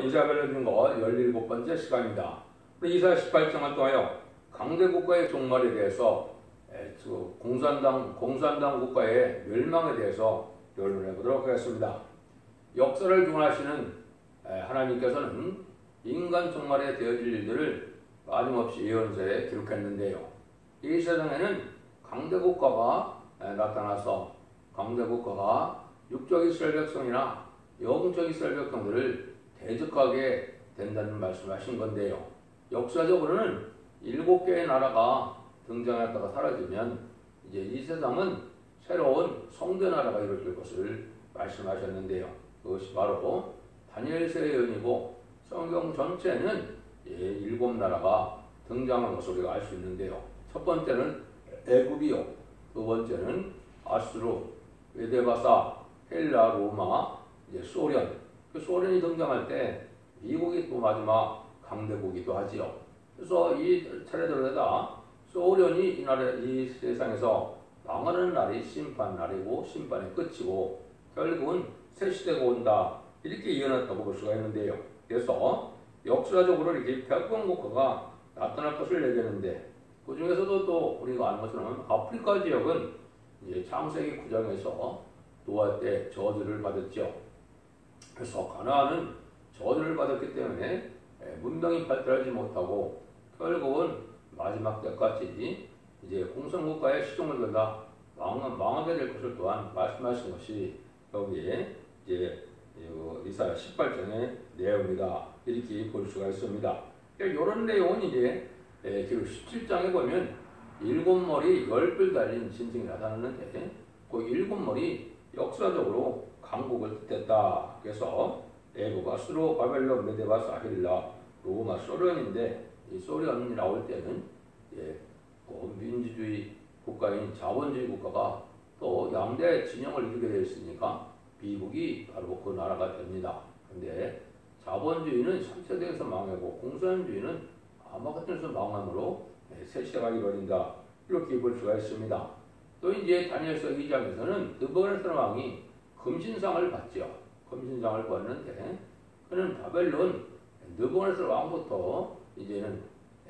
이사벨로 증거 17번째 시간입니다. 이사야 18장을 통하여 강대국가의 종말에 대해서 공산당 국가의 멸망에 대해서 결론해 보도록 하겠습니다. 역사를 중하시는 하나님께서는 인간 종말에 되어질 일들을 빠짐없이 예언서에 기록했는데요. 이 세상에는 강대국가가 나타나서 강대국가가 육적 이스라엘 백성이나 영적 이스라엘 백성들을 대적하게 된다는 말씀하신 건데요. 역사적으로는 7개의 나라가 등장했다가 사라지면 이제 이 세상은 새로운 성대 나라가 이루어질 것을 말씀하셨는데요. 그것이 바로 다니엘서의 예언이고 성경 전체에는 7나라가 등장한 것을 우리가 알 수 있는데요. 첫 번째는 애굽이요, 두 번째는 아수르, 메데바사, 헬라, 로마, 이제 소련. 그 소련이 등장할 때 미국이 또 마지막 강대국이기도 하지요. 그래서 이 차례들마다 소련이 이 세상에서 망하는 날이 심판 날이고 심판의 끝이고 결국은 새 시대가 온다, 이렇게 예언했다고 볼 수가 있는데요. 그래서 역사적으로 이렇게 백성국가가 나타날 것을 얘기하는데, 그 중에서도 또 우리가 아는 것처럼 아프리카 지역은 이제 창세기 9장에서 노아 때 저주를 받았죠. 그래서 가나안은 저주를 받았기 때문에 문명이 발달하지 못하고 결국은 마지막 때까지 이제 공산국가의 시종을 걸다 망하게 될 것을 또한 말씀하신 것이 여기에 이제 이사야 18장의 내용이다, 이렇게 볼 수가 있습니다. 이런 내용은 이제 기록 17장에 보면 7머리 10뿔 달린 짐승이 나타났는데, 그 7머리 역사적으로 강국을 뜻했다. 그래서 애굽, 아수르, 바벨론, 메데바사, 헬라, 로마, 소련인데, 이 소련이 나올 때는 민주주의 국가인 자본주의 국가가 또 양대 진영을 이루게 되어 있으니까 미국이 바로 그 나라가 됩니다. 그런데 자본주의는 3세대에서 망하고 공산주의는 아마같은에서 망함으로 새 시대가 이루어진다, 이렇게 볼 수가 있습니다. 또 이제 다니엘서 2장에서는 느부갓네살 왕이 금신상을 받죠. 금신상을 받는데 그는 바벨론 느부갓네살 왕부터 이제는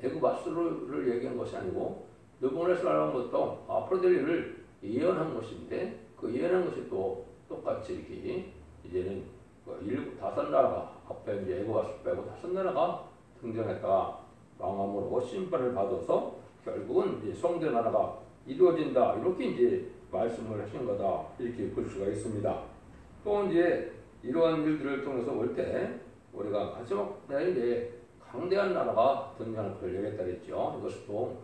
애굽 아수르를 얘기한 것이 아니고 느부갓네살 왕부터 앞으로 될 일을 예언한 것인데, 그 예언한 것이 또 똑같이 이렇게 이제는 5나라가 앞에 이제 애굽 아수르 빼고 5나라가 등장했다가 망함으로 심판을 받아서 결국은 이제 성대 나라가 이루어진다, 이렇게 이제 말씀을 하신 거다, 이렇게 볼 수가 있습니다. 또 이제 이러한 일들을 통해서 볼 때 우리가 마지막 이제 강대한 나라가 등장할 것을 얘기했다 그랬죠. 이것도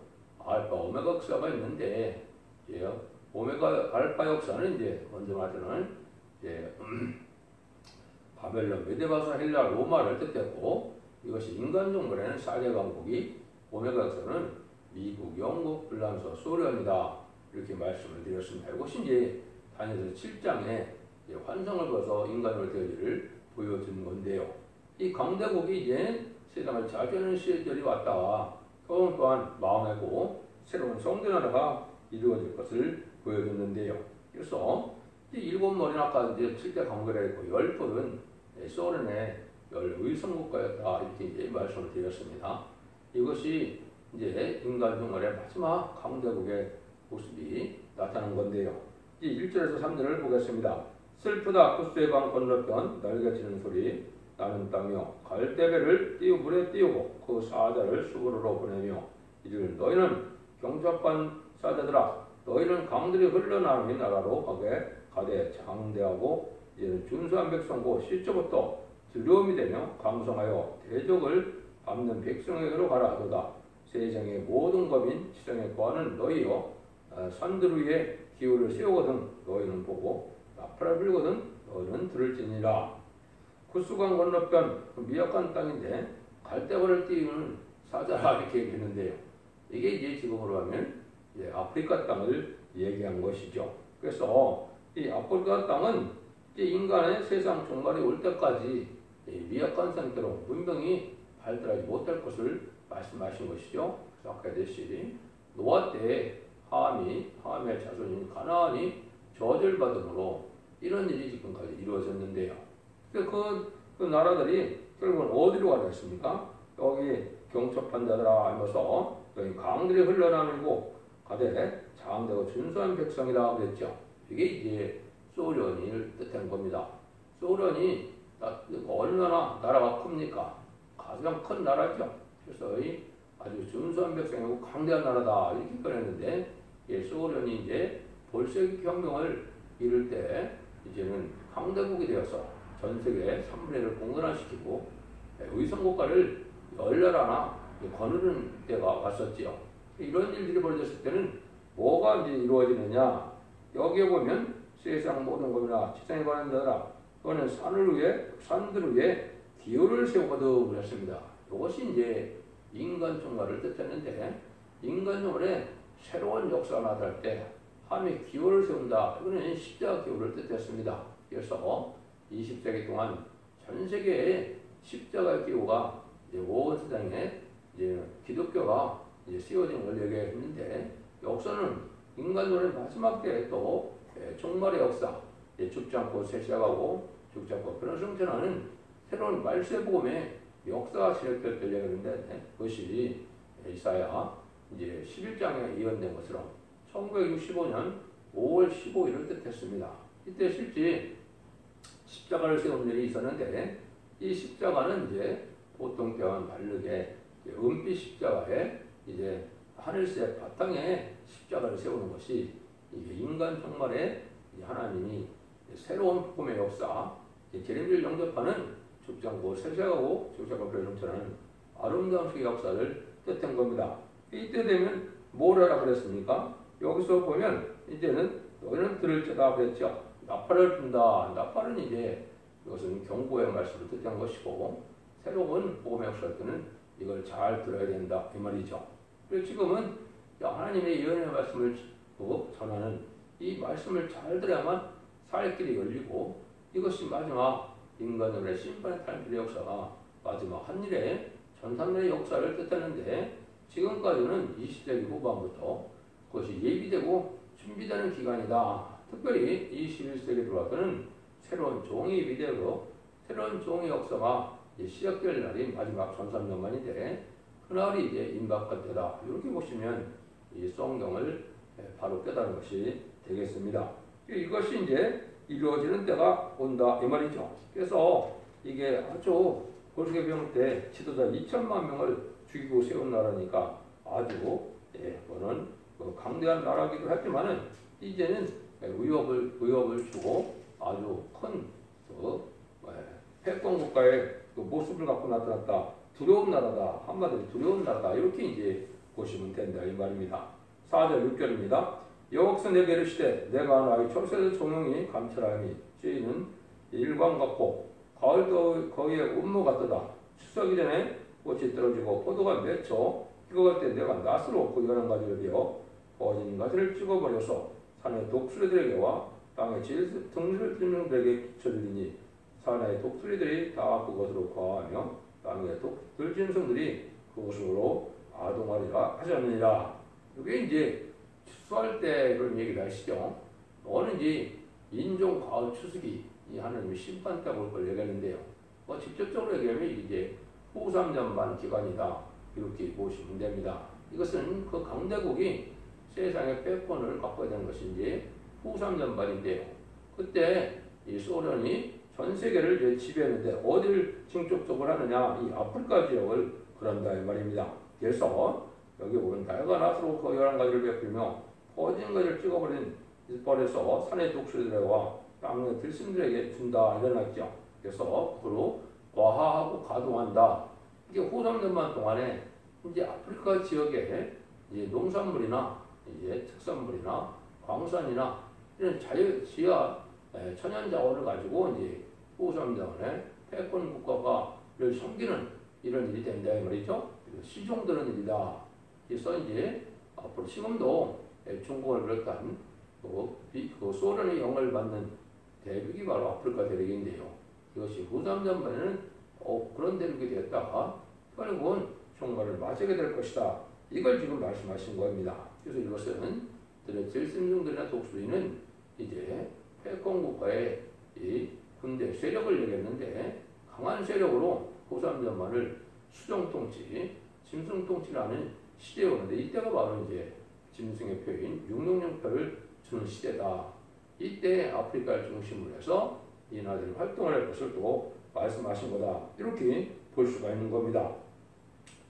알파 오메가 역사가 있는데, 이제 오메가 알파 역사는 이제 먼저 말하는 이제 바벨론, 메데바사, 헬라, 로마를 뜻했고, 이것이 인간 종말에는 4대 강국이, 오메가 역사는 미국, 영국, 불란서, 소련이다, 이렇게 말씀을 드렸습니다. 이것이 이제 다니엘서 7장에 환상을 봐서 인간으로 되어지를 보여준 건데요. 이 강대국이 이제 세상을 자주하는 시절이 왔다가 또한 망하고 새로운 성대나라가 이루어질 것을 보여줬는데요. 그래서 이 7머리는 아까 이제 7대 강국이라 했고 10뿔은 소련의 의성국가였다, 이렇게 이제 말씀을 드렸습니다. 이것이 이제 인간 종말의 마지막 강대국의 모습이 나타난 건데요. 이 1절에서 3절을 보겠습니다. 슬프다 구스의 강 건너편 날개치는 소리, 나는 땅이여 갈대배를 물에 띄우고 그 사자를 수고로로 보내며 이를 너희는 경작한 사자들아, 너희는 강들이 흘러나오는 나라로 가되 장대하고 이제는 준수한 백성고 실제부터 두려움이 되며 강성하여 대적을 밟는 백성에게로 가라 하도다. 세상의 모든 법인 지상에 거하는 너희여, 산들 위에 기울을 세우거든 너희는 보고 나팔을 불거든 너희는 들을지니라. 구스강 건너편 미약한 땅인데 갈대벌을 띄우는 사자라, 이렇게 얘기했는데요. 이게 이제 지금으로 하면 아프리카 땅을 얘기한 것이죠. 그래서 이 아프리카 땅은 이제 인간의 세상 종말이 올 때까지 미약한 상태로 문명이 발달하지 못할 것을 말씀하신 것이죠. 그래서 아까 했듯이 노아 때 함의 자손인 가나안이 저주받음으로 이런 일이 지금까지 이루어졌는데요. 그 나라들이 결국은 어디로 가려 했습니까? 여기 경첩한 자들아 하면서 여기 강들이 흘러나오고 가되 장대고 준수한 백성이다 그랬죠. 이게 이제 소련을 뜻한 겁니다. 소련이 얼마나 나라가 큽니까? 가장 큰 나라죠. 그래서 이 아주 준수한 백성이고 강대한 나라다 이렇게 표현했는데, 소련이 이제 볼셰비키 혁명을 이룰 때 이제는 강대국이 되어서 전 세계 3분의 1을 공산화시키고 의성국가를 열나라나 거느리는 때가 왔었지요. 이런 일들이 벌어졌을 때는 뭐가 이제 이루어지느냐? 여기에 보면 세상 모든 것이나 지상에 관한 자라 또는 산들 위에 기호를 세우거든 그랬습니다. 이것이 이제 인간 종말을 뜻했는데, 인간 종말에 새로운 역사가 나타날 때 하나님의 기호를 세운다. 이거는 십자가 기호를 뜻했습니다. 그래서 20세기 동안 전 세계에 십자가 기호가 이제 온 세상에 이제 기독교가 이제 세워진 걸 얘기했는데, 역사는 인간론의 마지막 때에 또 종말의 역사, 죽지 않고 새 시작하고 죽지 않고 그런 성천하는 새로운 말세복음의 역사가 시작될 때 얘기했는데, 그것이 이사야 이제 11장에 예언된 것처럼 1965년 5월 15일을 뜻했습니다. 이때 실제 십자가를 세운 일이 있었는데, 이 십자가는 이제 보통 때와는 다르게 은빛 십자가에 이제 하늘색 바탕에 십자가를 세우는 것이 이게 인간 종말에 하나님이 새로운 복음의 역사, 재림을 영접하는 죽지 않고 세세하고 죽지 않고 그런 형처럼 아름다운 식의 역사를 뜻한 겁니다. 이때 되면 뭘 하라 그랬습니까? 여기서 보면 이제는 너희는 들을 자다 그랬죠. 나팔을 분다. 나팔은 이제 이것은 경고의 말씀을 뜻한 것이고, 새로운 복음의 역사할 때는 이걸 잘 들어야 된다 이 말이죠. 그래서 지금은 하나님의 예언의 말씀을 전하는 이 말씀을 잘 들어야만 살 길이 열리고, 이것이 마지막 인간의 심판의 탈출의 역사가 마지막 한일의 전산의 역사를 뜻하는데, 지금까지는 20세기 후반부터 그것이 예비되고 준비되는 기간이다. 특별히 21세기 들어와서는 새로운 종이 예비되고 새로운 종의 역사가 시작될 날이 마지막 전산년만인데, 그날이 이제 임박할 때다. 이렇게 보시면 이 성경을 바로 깨달은 것이 되겠습니다. 이것이 이제 이루어지는 때가 온다 이 말이죠. 그래서 이게 아주 볼셰비키 혁명 때 지도자 2천만 명을 죽이고 세운 나라니까 아주 그거는 강대한 나라기도 했지만은 이제는 위협을 주고 아주 큰 패권 국가의 모습을 갖고 나타났다. 두려운 나라다. 한마디로 두려운 나라다. 이렇게 이제 보시면 된다 이 말입니다. 4절 6절입니다. 여호와께서 내게 이르시되 내가 나의 초세대 종용이 감찰하니 주인은 일광 같고 가을도 거기에 운무 같도다. 추석이 전에 꽃이 떨어지고 포도가 맺혀 익어갈 때 내가 낫을 얻고 여러 가지를 베어 거진 가지를 찍어버려서 산의 독수리들에게와 땅의 등수를 띠는 데에게 끼쳐주리니 산의 독수리들이 다 그것으로 거하며 땅의 들짐승들이 그것으로 아동하리라 하셨느니라. 이게 이제 추수할 때 그런 얘기를 하시죠. 너는 이제 인종 가을 추수기 이 하나님의 심판 때 올 걸 얘기하는데요. 직접적으로 얘기하면 이제 후삼전반 기간이다. 이렇게 보시면 됩니다. 이것은 그 강대국이 세상의 패권을 갖고 있는 것이 이제 후삼전반인데요. 그때 이 소련이 전 세계를 이제 지배했는데 어디를 직접적으로 하느냐? 이 아프리카 지역을 그런다 이 말입니다. 그래서 여기 보면 달과 낫으로 그 11가지를 베풀며 거진 가지를 찍어버린 벌에서 산의 독수리들과 땅의 들짐승들에게 준다 이래놨죠. 그래서 그로 과하하고 가동한다. 이게 후삼년만 동안에 이제 아프리카 지역에 이제 농산물이나 이제 특산물이나 광산이나 이런 지하 천연 자원을 가지고 이제 후삼년에 패권 국가가를 섬기는 이런 일이 된다 이 말이죠. 시종되는 일이다. 그래서 이제 앞으로 지금도 중국을 비롯한 그 소련의 영향을 받는 대륙이 바로 아프리카 대륙인데요. 이것이 후삼전반에는 그런 대륙이 되었다가 결국은 종말을 맞이하게 될 것이다. 이걸 지금 말씀하신 겁니다. 그래서 이것은 들짐승들이나 독수리는 이제 패권 국가의 이 군대 세력을 얘기했는데 강한 세력으로 후삼전만을 수정통치, 짐승통치라는 시대에 오는데 이때가 바로 이제 짐승의 표인 666표를 주는 시대다. 이때 아프리카를 중심으로 해서 이 나라들이 활동을 할 것을 또 말씀하신 거다. 이렇게 볼 수가 있는 겁니다.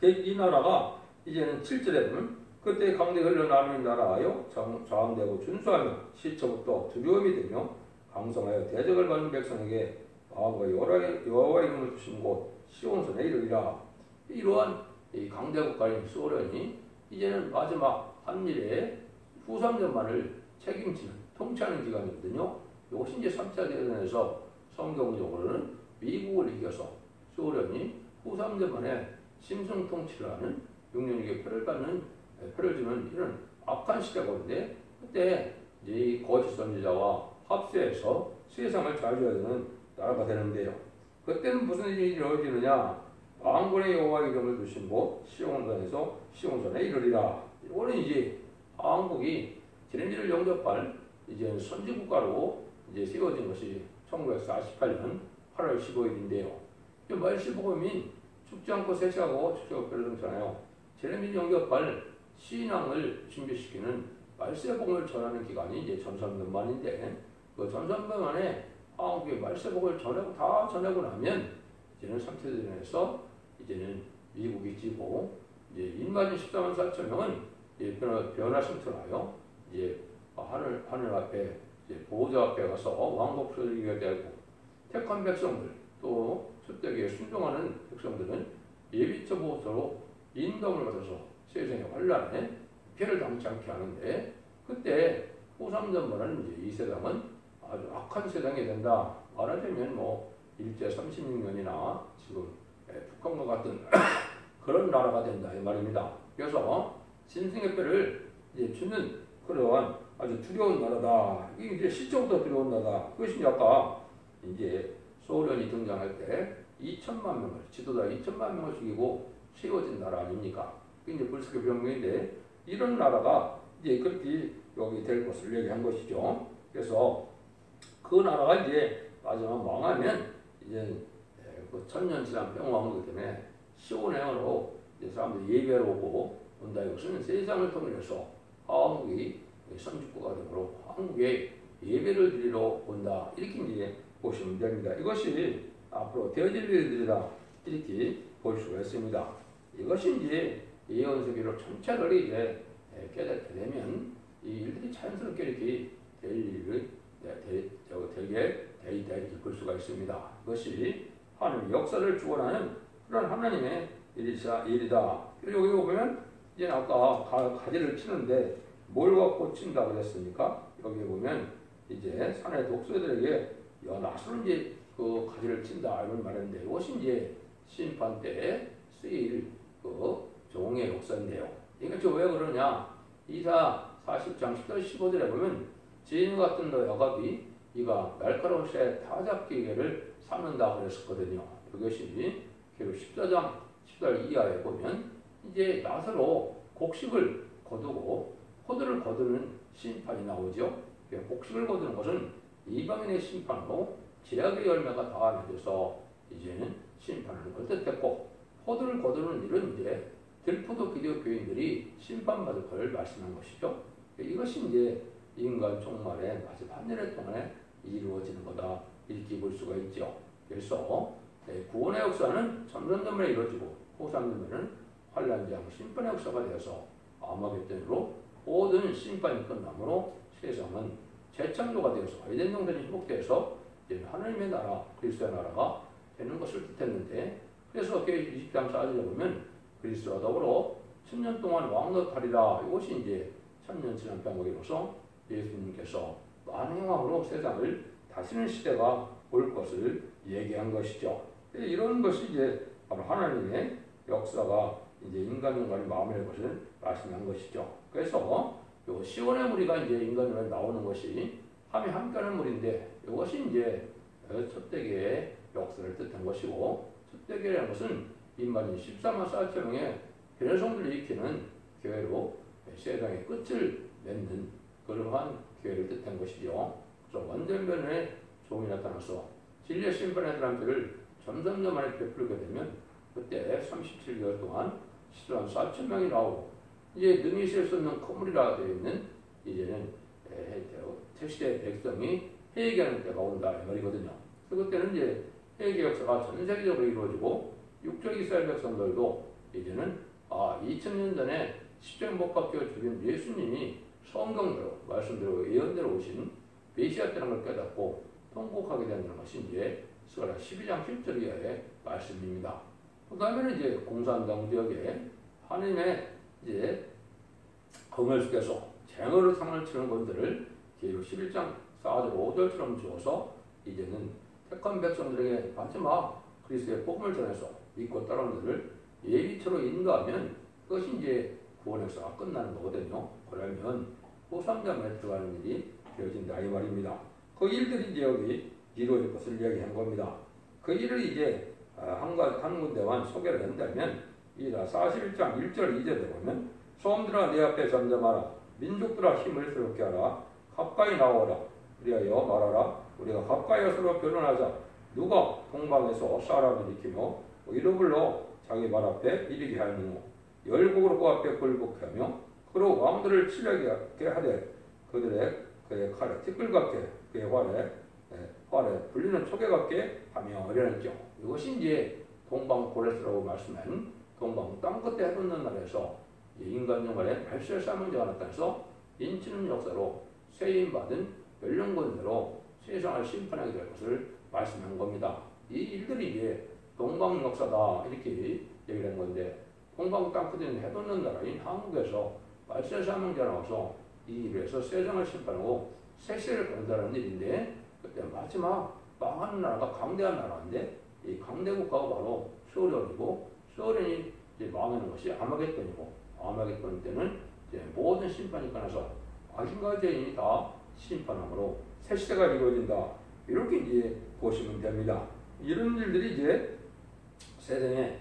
이 나라가 이제는 7절에 보면 그때 강대 흘러나오는 나라하여 저항되고 준수하며 시초부터 두려움이 되며 강성하여 대적을 받는 백성에게 마음과 여호와의 이름을 주신 곳 시온산에 이르리라. 이러한 이 강대국가인 소련이 이제는 마지막 한미래의 후삼전만을 책임지는 통치하는 기간이거든요. 이것이 이제 3차 대전에서 성경적으로는 미국을 이겨서 소련이 후삼전만에 심승 통치를 하는 6년에게 표를 주는 이런 악한 시대가 오는데 그때 이제 이 거짓 선지자와 합세해서 세상을 좌지해야 되는 나라가 되는데요. 그때는 무슨 일이 이루어지느냐? 왕군의 여호와의 이름을 두신 곳 시온산에서 시온산에 이르리라. 이거는 이제 한국이 지렌지를 영접할 이제 선지국가로 이제 세워진 것이 1948년 8월 15일인데요. 말시복음이 죽지 않고 셋하고 축제가 펼쳐졌잖아요. 제레미 영접할 신앙을 준비시키는 말세복음을 전하는 기간이 이제 전산면만인데 그 전산면만에 한국의 말세복음을 다 전하고 나면 이제는 3차대전에서 이제는 미국이 지고 이제 인마진 14만 4천 명은 이제 변화승천하여 이제 하늘 앞에 이제 보호자 앞에 가서 왕복 소리가 되고 택한 백성들 또 출대기에 순종하는 백성들은 예비처 보호자로 인감을 받아서 세상의 환란에 피해를 당치 않게 하는데 그때 후삼전만은 이제 이 세상은 아주 악한 세상이 된다. 말하자면 뭐 일제 36년이나 지금 북한과 같은 그런 나라가 된다 이 말입니다. 그래서 짐승의 뼈를 이제 주는 그러한 아주 두려운 나라다. 이게 이제 시초부터 두려운 나라다. 그것이 이제 아까 이제 소련이 등장할 때 2천만 명을 지도자 2천만 명을 죽이고 세워진 나라 아닙니까? 그게 이제 불석의 병명인데 이런 나라가 이제 그렇게 여기 될 것을 얘기한 것이죠. 그래서 그 나라가 이제 마지막 망하면 이제 그 천년 지난 평화왕국 때문에 시온행으로 사람들이 예배로 오고 온다. 이것은 세상을 통해서 한국이 선진국가 등으로 한국에 예배를 드리러 온다. 이렇게 이제 보시면 됩니다. 이것이 앞으로 되어질 일들이다. 이렇게 볼 수가 있습니다. 이것이 이제 예언서기로 전체를 이제 깨닫게 되면 이 일들이 자연스럽게 이렇게 될 일을 되게 볼 수가 있습니다. 이것이 하나님의 역사를 주관하는 그런 하나님의 일이다. 여기 보면 이제 아까 가지를 치는데 뭘 갖고 친다 그랬습니까? 여기 보면 이제 산의 독수리들에게 낫으로 이제 그 가지를 친다 이런 말인데 이것이 이제 심판 때에 쓰일 그 종의 역사인데요. 이게 왜 그러냐? 이사 40장 10절 15절에 보면 지인 같은 너 야갑이 이가 날카로운 새 타잡기계를 삼는다 그랬었거든요. 이것이 계속 14장 10절 이하에 보면 이제 낫으로 곡식을 거두고 포도를 거두는 심판이 나오죠. 곡식을 거두는 것은 이방인의 심판으로 제약의 열매가 다 맺어서 이제는 심판하는 걸 뜻했고 포도를 거두는 일은 이제 들포도 기독교인들이 심판받을 걸 말씀한 것이죠. 이것이 이제 인간 종말의 마지막 한 년의 동안에 이루어지는 거다. 이렇게 볼 수가 있죠. 그래서 구원의 역사는 전전전면에 이루어지고 후삼전면은 환란장 심판의 역사가 되어서 아마겟돈으로 모든 심판이 끝나므로 세상은 재창조가 되어서 에덴 동산이 회복되어서 하나님의 나라, 그리스도의 나라가 되는 것을 뜻했는데 그래서 20장 4절에 보면 그리스도와 더불어 천년 동안 왕노하리라. 이것이 이제 천년 지난 병거기로서 예수님께서 만행왕으로 세상을 다스리는 시대가 올 것을 얘기한 것이죠. 이런 것이 이제 바로 하나님의 역사가 이제 인간의 마음을 열 것을 말씀한 것이죠. 그래서 요 시온의 무리가 이제 인간으로 나오는 것이 함이 함께하는 무리인데 이것이 이제 첫대교의 역사를 뜻한 것이고 첫대교라는 것은 인마진 14만 4천 명의 변해성들을 일으키는 교회로 세상의 끝을 맺는 그러한 교회를 뜻한 것이죠. 그래서 완전변의 종이 나타나서 진리의 심판의 사람들을 점점 많이 베풀게 되면 그때 37개월 동안 시도 한 4천 명이 나오고 이제 능히 셀 수 없는 거물이라 되어 있는 이제는 태시대 백성이 회개하는 때가 온다 이 말이거든요. 그래서 그때는 이제 회개 역사가 전 세계적으로 이루어지고 육적 이스라엘 백성들도 이제는 2000년 전에 십자가에 못 박혀 죽인 예수님이 성경대로 말씀대로 예언대로 오신 메시아라는 걸 깨닫고 통곡하게 된다는 것이 이제 스가랴 12장 7절 이하의 말씀입니다. 그 다음에는 이제 공산당 지역에 하나님의 이제 검열수께서 쟁어로 상을 치는 것들을 계율 11장 4절 5절처럼 주어서 이제는 택한 백성들에게 마지막 그리스도의 복음을 전해서 믿고 따르는 것을 예비처로 인도하면 그것이 이제 구원 역사가 끝나는 거거든요. 그러면 후3장에 들어가는 일이 되어진다 이 말입니다. 그 일들이 이제 여기 이루어질 것을 이야기한 겁니다. 그 일을 이제 한 군데만 소개를 한다면 이라 41장 1절 2절에 보면 소음들아 내 앞에 잠잠하라 민족들아 힘을 새롭게 하라 가까이 나오라 그리하여 말하라 우리가 가까이 서로 변론하자 누가 동방에서 사람을 일으키며 이로 불러 자기 말 앞에 이르게 하느뇨 열국으로 그 앞에 굴복케 하며 그로 왕들을 치려게 하되 그의 칼에 티끌같게 그의 활에 불리는 초계같게 하며 이러는죠. 이것이 이제 동방 고레스라고 말씀한 동방 땅끝에 해돋는 날에서 인간 영혼의 발설 사문제가 나타나서 인치는 역사로 세임받은 멸령권대로 세상을 심판하게 될 것을 말씀한 겁니다. 이 일들이 이제 동방 역사다 이렇게 얘기를 한 건데 동방 땅끝에 해돋는 나라인 한국에서 발설 사문제가 나와서 이 일에서 세상을 심판하고 세세를 건다는 일인데 그때 마지막 망하는 나라가 강대한 나라인데 이 강대 국가가 바로 소련이고 소련이 이제 망하는 것이 아마겟돈이고 아마겟돈 때는 이제 모든 심판이 끝나서 악인과 죄인이 다 심판함으로 새 시대가 이루어진다 이렇게 이제 보시면 됩니다. 이런 일들이 이제 세상에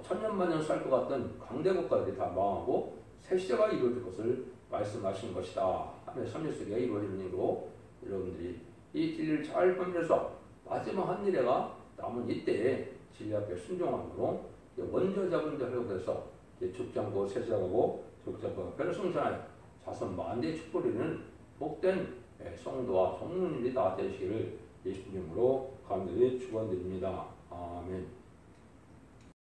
천년만년 살 것 같던 강대 국가들이 다 망하고 새 시대가 이루어질 것을 말씀하신 것이다 하며 3일세기가 이루어지는 일로 여러분들이 이 진리를 잘 분별해서 마지막 한 일에가 남은 이때에 진리 앞에 순종함으로 먼저 잡은 자 회복해서 죽지 않고 세시하고 죽지 않고 별을 승천하여 자손 만대의 축복을 복된 성도와 성문인들이 다 되시기를 예수님으로 간절히 축원드립니다. 아멘.